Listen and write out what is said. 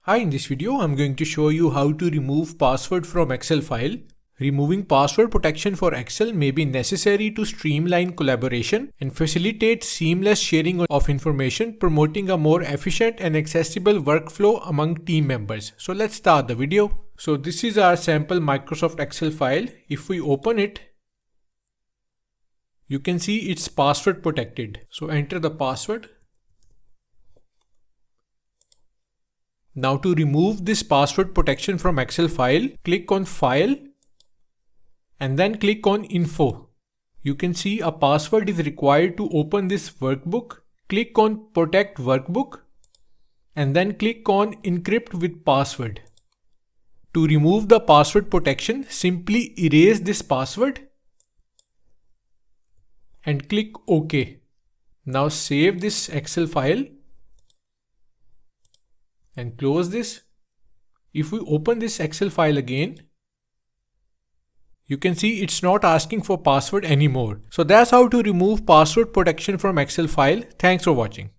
Hi, in this video, I'm going to show you how to remove password from Excel file. Removing password protection for Excel may be necessary to streamline collaboration and facilitate seamless sharing of information, promoting a more efficient and accessible workflow among team members. So let's start the video. So this is our sample Microsoft Excel file. If we open it, you can see it's password protected. So enter the password. Now to remove this password protection from Excel file, click on File and then click on Info. You can see a password is required to open this workbook. Click on Protect Workbook and then click on Encrypt with Password. To remove the password protection, simply erase this password and click OK. Now save this Excel file and close this. If we open this Excel file again, you can see it's not asking for password anymore. So that's how to remove password protection from Excel file. Thanks for watching.